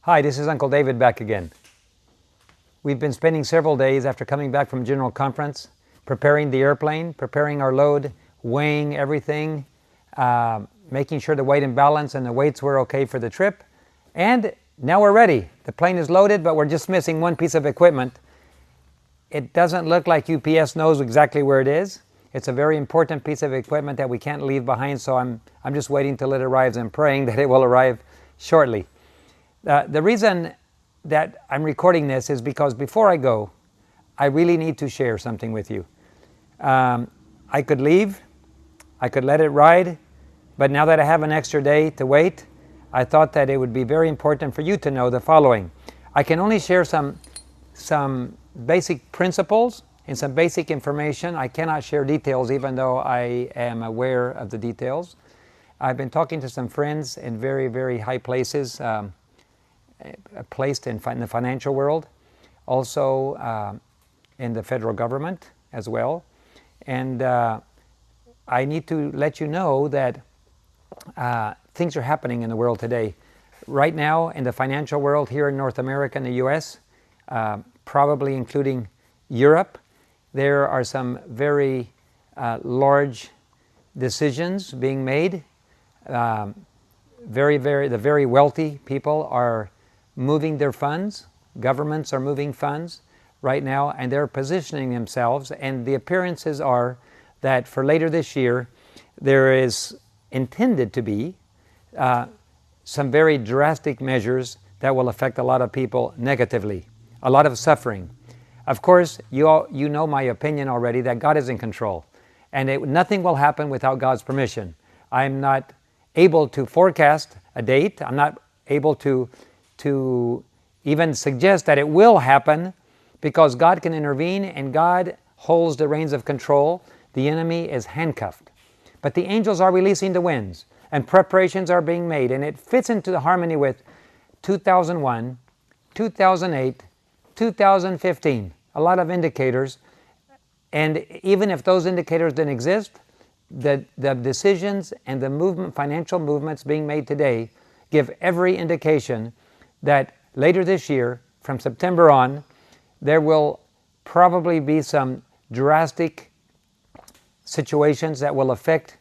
Hi, this is Uncle David back again. We've been spending several days after coming back from General Conference, preparing the airplane, preparing our load, weighing everything, making sure the weight and balance and the weights were okay for the trip. And now we're ready. The plane is loaded, but we're just missing one piece of equipment. It doesn't look like UPS knows exactly where it is. It's a very important piece of equipment that we can't leave behind, so I'm just waiting till it arrives and praying that it will arrive shortly. The reason that I'm recording this is because before I go, I really need to share something with you. I could leave, I could let it ride, but now that I have an extra day to wait, I thought that it would be very important for you to know the following. I can only share some basic principles and some basic information. I cannot share details even though I am aware of the details. I've been talking to some friends in very, very high places, placed in the financial world, also in the federal government as well. And I need to let you know that things are happening in the world today. Right now in the financial world here in North America and the US, probably including Europe, there are some very large decisions being made. The very wealthy people are moving their funds. Governments are moving funds right now, and they're positioning themselves, and the appearances are that for later this year there is intended to be some very drastic measures that will affect a lot of people negatively, a lot of suffering. Of course, you know my opinion already that God is in control, and nothing will happen without God's permission. I'm not able to forecast a date. I'm not able to even suggest that it will happen, because God can intervene and God holds the reins of control. The enemy is handcuffed. But the angels are releasing the winds and preparations are being made, and it fits into the harmony with 2001, 2008, 2015. A lot of indicators, and even if those indicators didn't exist, the decisions and the movement, financial movements being made today give every indication that later this year, from September on, there will probably be some drastic situations that will affect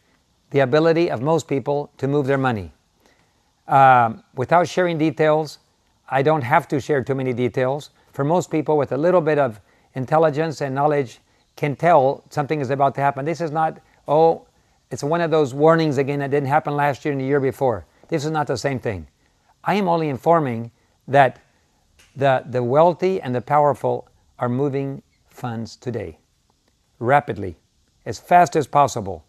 the ability of most people to move their money. Without sharing details, I don't have to share too many details. For most people with a little bit of intelligence and knowledge can tell something is about to happen. This is not, it's one of those warnings again that didn't happen last year and the year before. This is not the same thing. I am only informing that the wealthy and the powerful are moving funds today, rapidly, as fast as possible.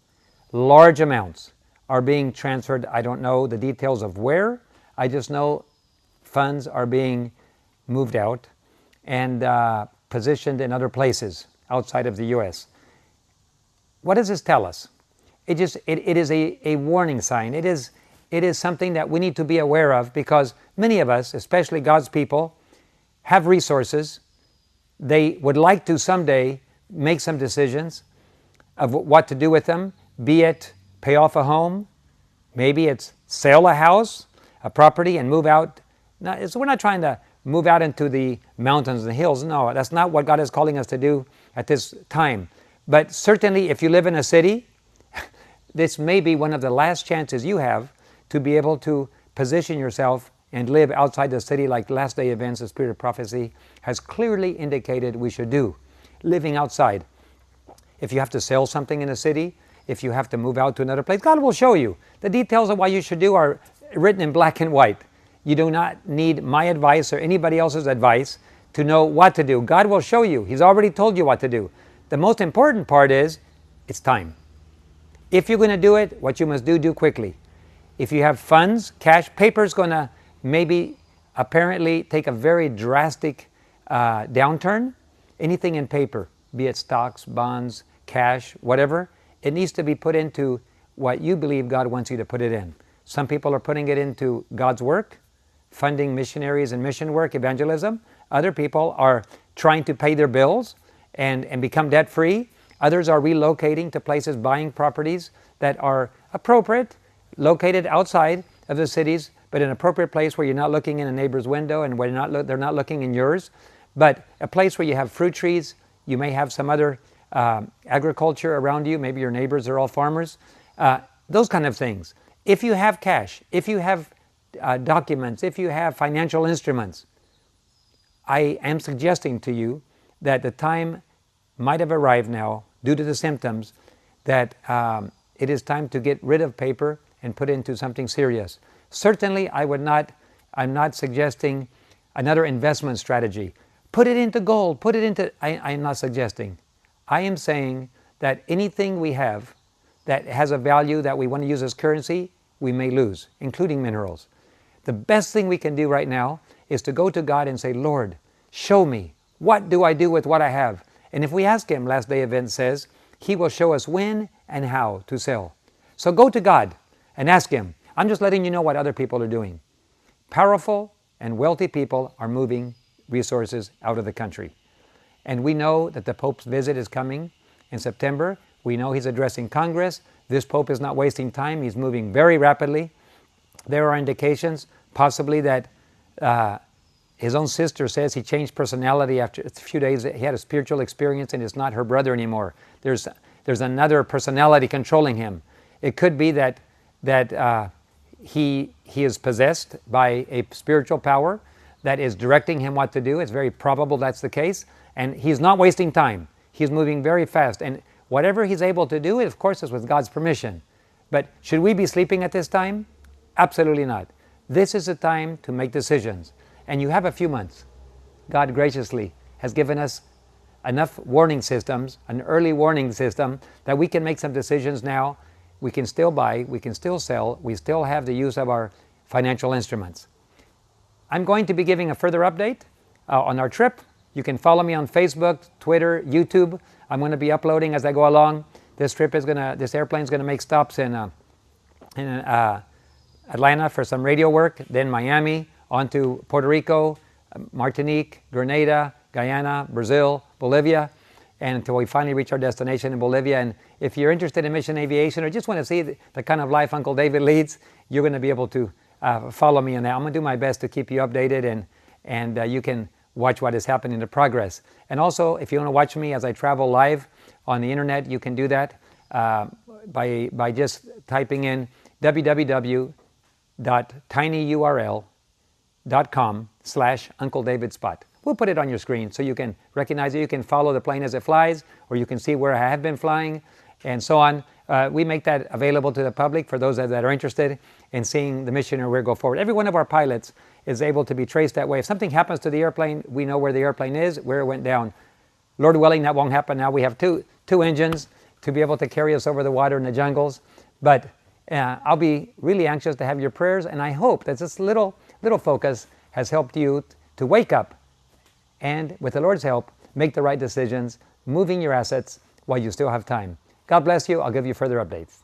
Large amounts are being transferred. I don't know the details of where. I just know funds are being moved out and positioned in other places outside of the U.S. What does this tell us? It is a warning sign. It is something that we need to be aware of, because many of us, especially God's people, have resources. They would like to someday make some decisions of what to do with them, be it pay off a home, maybe it's sell a house, a property, and move out. Now, so we're not trying to move out into the mountains and hills. No, that's not what God is calling us to do at this time. But certainly if you live in a city, this may be one of the last chances you have to be able to position yourself and live outside the city, like last day events, the Spirit of Prophecy has clearly indicated we should do, living outside. If you have to sell something in a city, if you have to move out to another place, God will show you. The details of what you should do are written in black and white. You do not need my advice or anybody else's advice to know what to do. God will show you. He's already told you what to do. The most important part is, it's time. If you're going to do it, what you must do quickly. If you have funds, cash, paper is going to maybe apparently take a very drastic downturn. Anything in paper, be it stocks, bonds, cash, whatever, it needs to be put into what you believe God wants you to put it in. Some people are putting it into God's work, funding missionaries and mission work, evangelism. Other people are trying to pay their bills and become debt-free. Others are relocating to places, buying properties that are appropriate, located outside of the cities, but an appropriate place where you're not looking in a neighbor's window and where they're not looking in yours, but a place where you have fruit trees. You may have some other agriculture around you. Maybe your neighbors are all farmers. Those kind of things. If you have cash, if you have documents, if you have financial instruments, I am suggesting to you that the time might have arrived now, due to the symptoms, that it is time to get rid of paper and put into something serious. Certainly, I'm not suggesting another investment strategy. Put it into gold, I'm not suggesting. I am saying that anything we have that has a value that we want to use as currency, we may lose, including minerals. The best thing we can do right now is to go to God and say, Lord, show me, what do I do with what I have? And if we ask Him, Last Day Event says, He will show us when and how to sell. So go to God and ask Him. I'm just letting you know what other people are doing. Powerful and wealthy people are moving resources out of the country. And we know that the Pope's visit is coming in September. We know he's addressing Congress. This Pope is not wasting time. He's moving very rapidly. There are indications, possibly, that his own sister says he changed personality after a few days. He had a spiritual experience and is not her brother anymore. There's another personality controlling him. It could be that he is possessed by a spiritual power that is directing him what to do. It's very probable that's the case. And he's not wasting time. He's moving very fast. And whatever he's able to do, of course, is with God's permission. But should we be sleeping at this time? Absolutely not. This is a time to make decisions. And you have a few months. God graciously has given us enough warning systems, an early warning system, that we can make some decisions now. We can still buy, we can still sell, we still have the use of our financial instruments. I'm going to be giving a further update on our trip. You can follow me on Facebook, Twitter, YouTube. I'm going to be uploading as I go along. This airplane's going to make stops in Atlanta for some radio work, then Miami, on to Puerto Rico, Martinique, Grenada, Guyana, Brazil, Bolivia, and until we finally reach our destination in Bolivia. And if you're interested in mission aviation or just want to see the kind of life Uncle David leads, you're going to be able to follow me on that. I'm going to do my best to keep you updated, and you can watch what is happening in progress. And also, if you want to watch me as I travel live on the internet, you can do that by just typing in www.tinyurl.com/UncleDavidSpot. We'll put it on your screen so you can recognize it. You can follow the plane as it flies, or you can see where I have been flying, and so on. We make that available to the public for those that are interested in seeing the mission or where we go forward. Every one of our pilots is able to be traced that way. If something happens to the airplane, we know where the airplane is, where it went down. Lord willing, that won't happen now. We have two engines to be able to carry us over the water in the jungles. But I'll be really anxious to have your prayers, and I hope that this little focus has helped you to wake up and, with the Lord's help, make the right decisions, moving your assets while you still have time. God bless you. I'll give you further updates.